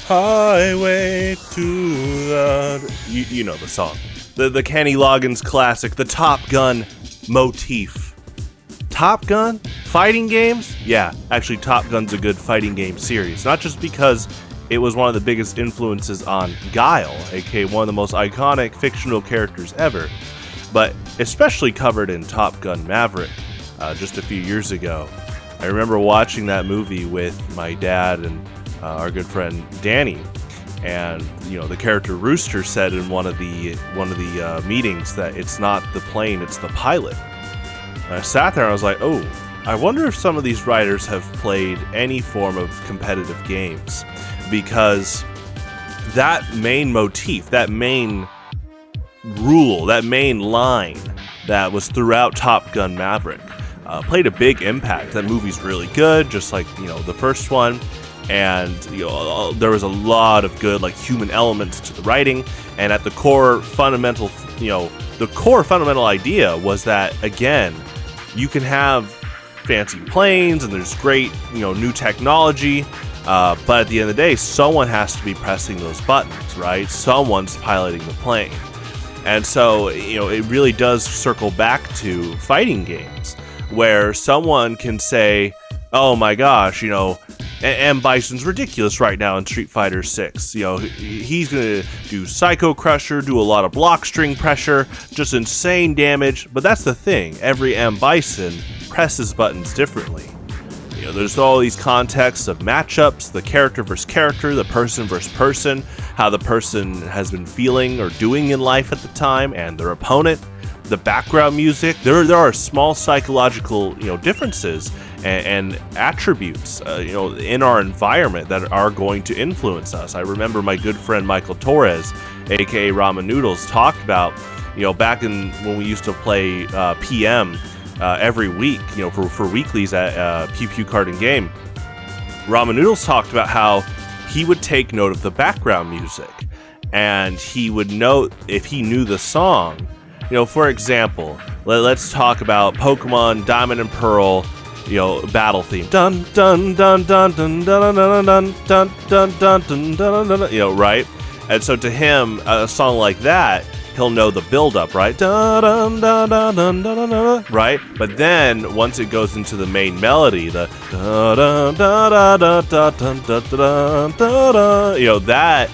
Highway to the... You know the song. The Kenny Loggins classic, the Top Gun motif. Top Gun? Fighting games? Yeah, actually Top Gun's a good fighting game series. Not just because it was one of the biggest influences on Guile, aka one of the most iconic fictional characters ever, but especially covered in Top Gun Maverick just a few years ago. I remember watching that movie with my dad and our good friend Danny, and the character Rooster said in one of the meetings that it's not the plane, it's the pilot. And I sat there and I was like, oh, I wonder if some of these writers have played any form of competitive games, because that main motif, that main rule, that main line that was throughout Top Gun Maverick played a big impact. That movie's really good, just like the first one, and there was a lot of good human elements to the writing, and at the core fundamental idea was that, again, you can have fancy planes and there's great new technology, but at the end of the day, someone has to be pressing those buttons, right? Someone's piloting the plane. And so it really does circle back to fighting games, where someone can say, oh my gosh, M. Bison's ridiculous right now in Street Fighter 6. He's going to do Psycho Crusher, do a lot of block string pressure, just insane damage. But that's the thing. Every M. Bison presses buttons differently. There's all these contexts of matchups, the character versus character, the person versus person, how the person has been feeling or doing in life at the time, and their opponent, the background music. There are small psychological differences and attributes in our environment that are going to influence us. I remember my good friend Michael Torres, aka Ramen Noodles, talked about back in when we used to play PM every week, for weeklies at Pew Pew Card and Game. Ramen Noodles talked about how he would take note of the background music, and he would note if he knew the song. For example, let's talk about Pokemon Diamond and Pearl, battle theme. Dun dun dun dun dun dun dun dun dun dun dun dun dun, right? And so to him, a song like that, he'll know the build-up, right? Dun dun dun dun dun dun dun, right? But then once it goes into the main melody, the dun dun dun dun dun dun dun dun,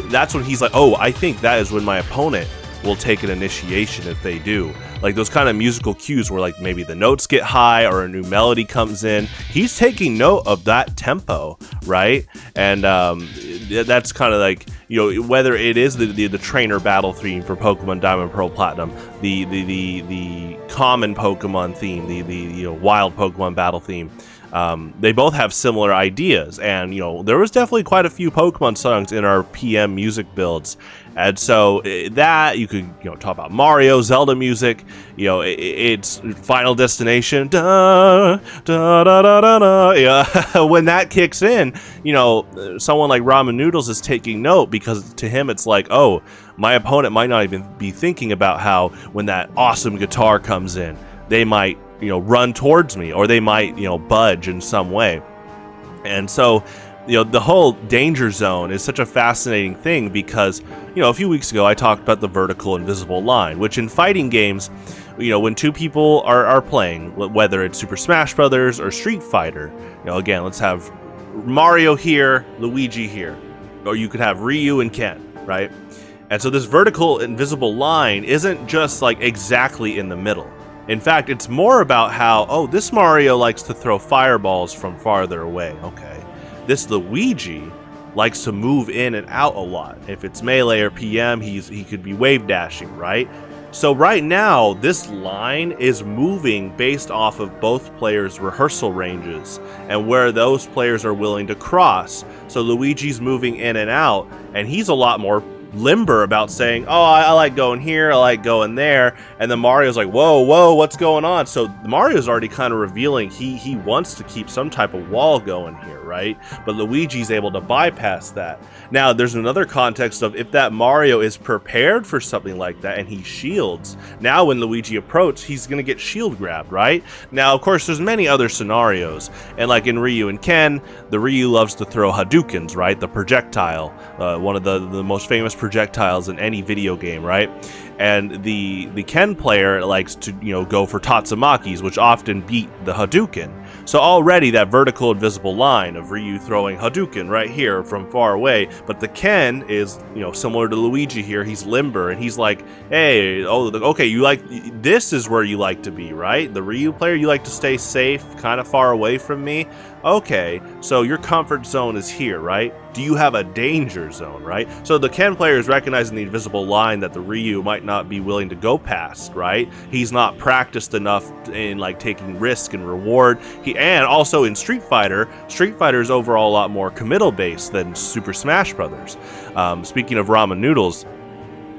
that's when he's like, oh, I think that is when my opponent will take an initiation if they do. Those kind of musical cues where maybe the notes get high or a new melody comes in. He's taking note of that tempo, right? And that's kind of whether it is the trainer battle theme for Pokemon Diamond, Pearl, Platinum, the common Pokemon theme, the wild Pokemon battle theme. They both have similar ideas, and there was definitely quite a few Pokemon songs in our PM music builds, and so that you could talk about Mario, Zelda music. It's Final Destination, da, da, da, da, da, da. Yeah. When that kicks in, someone like Ramen Noodles is taking note, because to him it's like, oh, my opponent might not even be thinking about how when that awesome guitar comes in, they might run towards me, or they might budge in some way. And so the whole danger zone is such a fascinating thing, because a few weeks ago I talked about the vertical invisible line, which in fighting games, when two people are playing, whether it's Super Smash Brothers or Street Fighter, again, let's have Mario here, Luigi here, or you could have Ryu and Ken, right? And so this vertical invisible line isn't just exactly in the middle. In fact, it's more about how, oh, this Mario likes to throw fireballs from farther away. Okay. This Luigi likes to move in and out a lot. If it's melee or PM, he could be wave dashing, right? So right now, this line is moving based off of both players' rehearsal ranges and where those players are willing to cross. So Luigi's moving in and out, and he's a lot more limber about saying, oh, I like going here, I like going there, and then Mario's like, whoa, what's going on? So Mario's already kind of revealing he wants to keep some type of wall going here, right? But Luigi's able to bypass that. Now, there's another context of if that Mario is prepared for something like that and he shields, now when Luigi approaches, he's going to get shield grabbed, right? Now, of course, there's many other scenarios, and like in Ryu and Ken, the Ryu loves to throw Hadoukens, right? The projectile, one of the most famous projectiles in any video game, right? And the Ken player likes to, go for Tatsumakis, which often beat the Hadouken. So already that vertical invisible line of Ryu throwing Hadouken right here from far away, but the Ken is, similar to Luigi here, he's limber, and he's like, hey, okay, you like, this is where you like to be, right? The Ryu player, you like to stay safe, kind of far away from me? Okay, so your comfort zone is here, right? Do you have a danger zone, right? So the Ken player is recognizing the invisible line that the Ryu might not be willing to go past, right? He's not practiced enough in like taking risk and reward. And also in Street Fighter is overall a lot more committal based than Super Smash Brothers. Speaking of ramen noodles,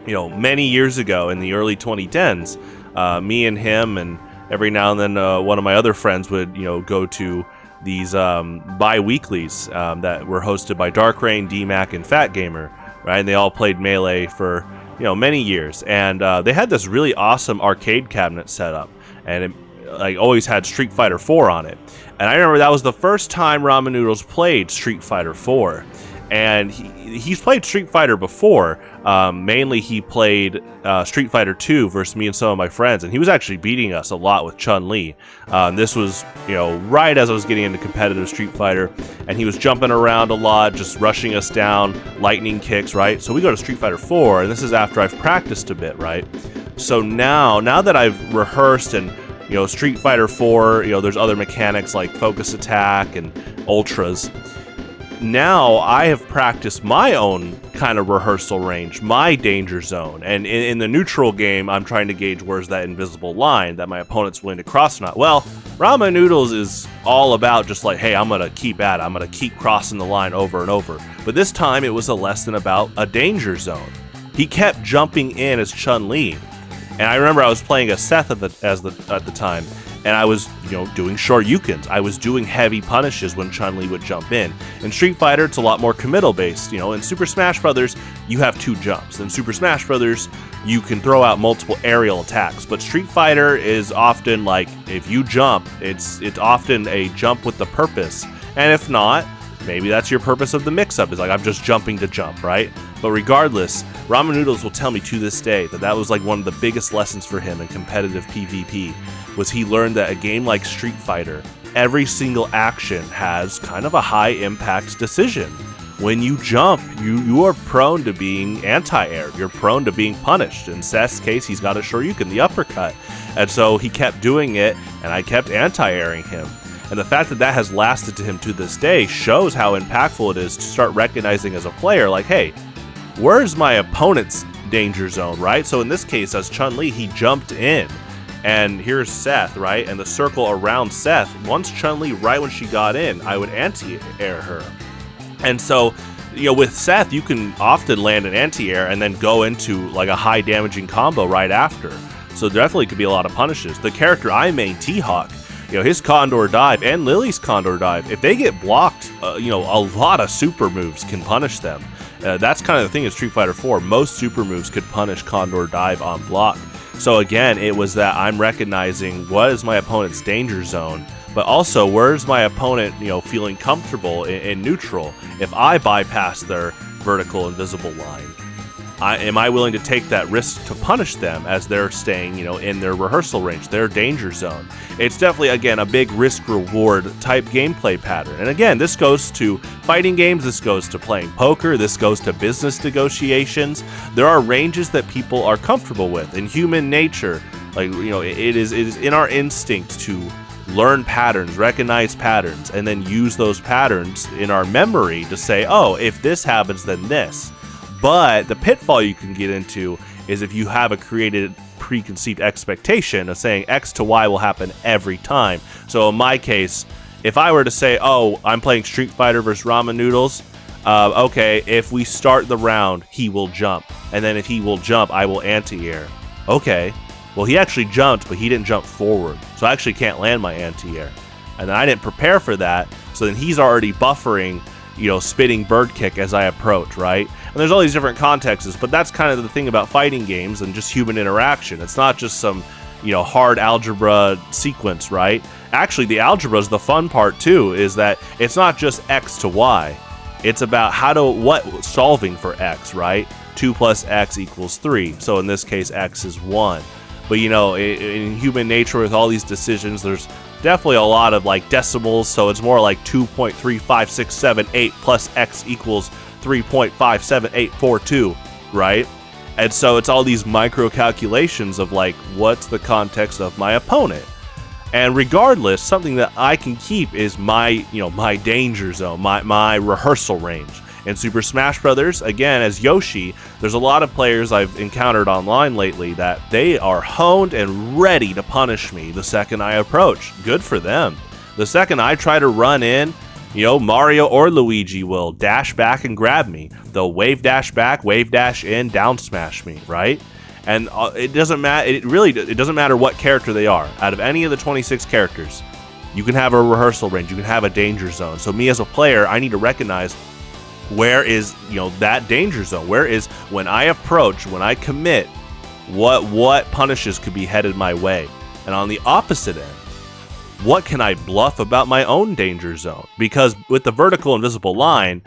many years ago in the early 2010s, me and him and every now and then one of my other friends would, go to these bi-weeklies that were hosted by Dark Rain, D-Mac, and Fat Gamer, right? And they all played Melee for, many years. And they had this really awesome arcade cabinet set up, and it always had Street Fighter 4 on it. And I remember that was the first time Ramen Noodles played Street Fighter 4. And he's played Street Fighter before. Mainly he played Street Fighter 2 versus me and some of my friends, and he was actually beating us a lot with Chun-Li. This was, right as I was getting into competitive Street Fighter, and he was jumping around a lot, just rushing us down, lightning kicks, right? So we go to Street Fighter 4, and this is after I've practiced a bit, right? So now that I've rehearsed and Street Fighter 4, there's other mechanics like focus attack and ultras. Now I have practiced my own kind of rehearsal range, my danger zone. And in the neutral game, I'm trying to gauge where's that invisible line that my opponent's willing to cross or not. Well, Ramen Noodles is all about just like, hey, I'm going to keep at it. I'm going to keep crossing the line over and over. But this time it was a lesson about a danger zone. He kept jumping in as Chun-Li. And I remember I was playing as Seth at the time. And I was, doing Shoryukens. I was doing heavy punishes when Chun-Li would jump in. In Street Fighter, it's a lot more committal based. In Super Smash Brothers, you have 2 jumps. In Super Smash Brothers, you can throw out multiple aerial attacks. But Street Fighter is often like, if you jump, it's often a jump with the purpose. And if not, maybe that's your purpose of the mix-up, is like, I'm just jumping to jump, right? But regardless, Ramen Noodles will tell me to this day that was like one of the biggest lessons for him in competitive PvP, was he learned that a game like Street Fighter, every single action has kind of a high impact decision. When you jump, you are prone to being anti-air. You're prone to being punished. In Seth's case, he's got a Shoryuken, the uppercut. And so he kept doing it, and I kept anti-airing him. And the fact that has lasted to him to this day shows how impactful it is to start recognizing as a player, like, hey, where's my opponent's danger zone, right? So in this case, as Chun-Li, he jumped in. And here's Seth, right? And the circle around Seth, once Chun-Li, right when she got in, I would anti-air her. And so, with Seth, you can often land an anti-air and then go into like a high damaging combo right after. So there definitely could be a lot of punishes. The character I main, T-Hawk, his Condor Dive and Lily's Condor Dive, if they get blocked, a lot of super moves can punish them. That's kind of the thing in Street Fighter 4. Most super moves could punish Condor Dive on block. So again, it was that I'm recognizing what is my opponent's danger zone, but also where's my opponent, feeling comfortable in neutral. If I bypass their vertical invisible line, am I willing to take that risk to punish them as they're staying, in their rehearsal range, their danger zone? It's definitely, again, a big risk-reward type gameplay pattern. And again, this goes to fighting games, this goes to playing poker, this goes to business negotiations. There are ranges that people are comfortable with. In human nature, it is in our instinct to learn patterns, recognize patterns, and then use those patterns in our memory to say, oh, if this happens, then this. But the pitfall you can get into is if you have a preconceived expectation of saying X to Y will happen every time. So in my case, if I were to say, oh, I'm playing Street Fighter versus Ramen Noodles, Okay, if we start the round, he will jump. And then if he will jump, I will anti-air. Okay. Well, he actually jumped, but he didn't jump forward. So I actually can't land my anti-air. And then I didn't prepare for that. So then he's already buffering, spitting bird kick as I approach, right? And there's all these different contexts, but that's kind of the thing about fighting games and just human interaction. It's not just some, hard algebra sequence, right? Actually, the algebra is the fun part too, is that it's not just X to Y. It's about solving for X, right? 2 plus X equals 3. So in this case, X is 1. But in human nature with all these decisions, there's definitely a lot of like decimals. So it's more like 2.35678 plus X equals 3.57842, right? And so it's all these micro calculations of like, what's the context of my opponent? And regardless, something that I can keep is my danger zone, my rehearsal range. In Super Smash Bros., again, as Yoshi, there's a lot of players I've encountered online lately that they are honed and ready to punish me the second I approach. Good for them. The second I try to run in, Mario or Luigi will dash back and grab me. They'll wave dash back, wave dash in, down smash me, right? And it doesn't matter. It doesn't matter what character they are. Out of any of the 26 characters, you can have a rehearsal range. You can have a danger zone. So me as a player, I need to recognize where is that danger zone. Where is when I approach, when I commit, what punishes could be headed my way. And on the opposite end, what can I bluff about my own danger zone? Because with the vertical invisible line,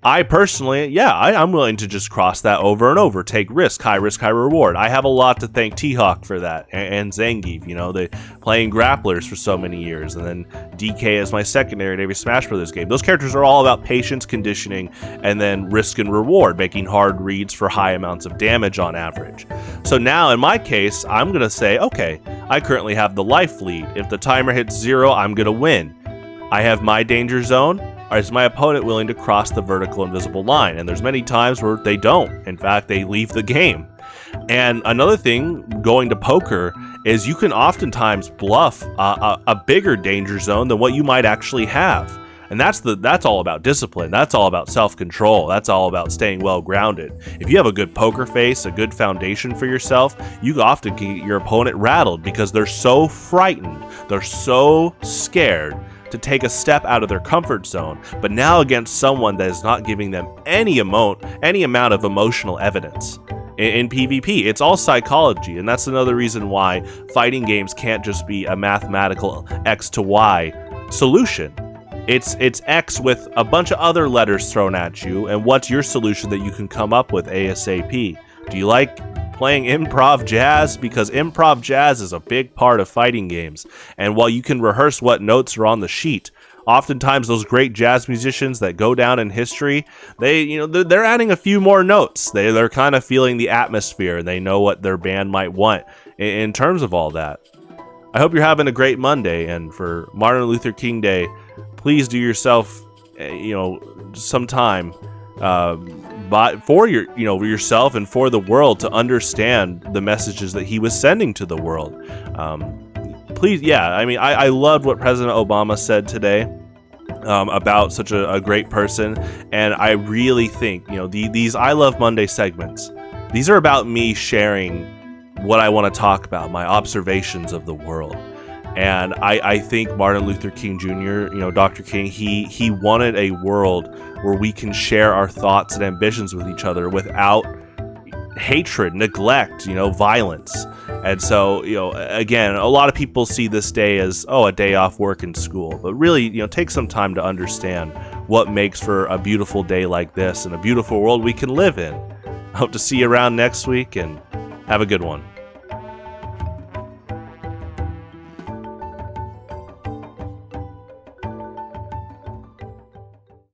I personally, I'm willing to just cross that over and over, take risk, high reward. I have a lot to thank T-Hawk for that, and Zangief, they playing grapplers for so many years, and then DK as my secondary in every Smash Bros. Game. Those characters are all about patience, conditioning, and then risk and reward, making hard reads for high amounts of damage on average. So now, in my case, I'm going to say, okay, I currently have the life lead. If the timer hits 0, I'm going to win. I have my danger zone. Is my opponent willing to cross the vertical invisible line? And there's many times where they don't. In fact, they leave the game. And another thing, going to poker, is you can oftentimes bluff a bigger danger zone than what you might actually have. And that's all about discipline. That's all about self-control. That's all about staying well-grounded. If you have a good poker face, a good foundation for yourself, you often can get your opponent rattled because they're so frightened. They're so scared to take a step out of their comfort zone, but now against someone that is not giving them any amount of emotional evidence. In PvP, it's all psychology, and that's another reason why fighting games can't just be a mathematical X to Y solution. It's X with a bunch of other letters thrown at you, and what's your solution that you can come up with ASAP? Do you like playing improv jazz? Because improv jazz is a big part of fighting games. And while you can rehearse what notes are on the sheet, oftentimes those great jazz musicians that go down in history, they're adding a few more notes. They're kind of feeling the atmosphere, and they know what their band might want in terms of all that. I hope you're having a great Monday, and for Martin Luther King Day, please do yourself, some time for yourself and for the world to understand the messages that he was sending to the world. I loved what President Obama said today about such a great person, and I really think these I Love Monday segments, these are about me sharing what I want to talk about, my observations of the world. And I think Martin Luther King Jr., Dr. King, he wanted a world where we can share our thoughts and ambitions with each other without hatred, neglect, violence. And so, again, a lot of people see this day as, a day off work and school. But really, take some time to understand what makes for a beautiful day like this and a beautiful world we can live in. I hope to see you around next week, and have a good one.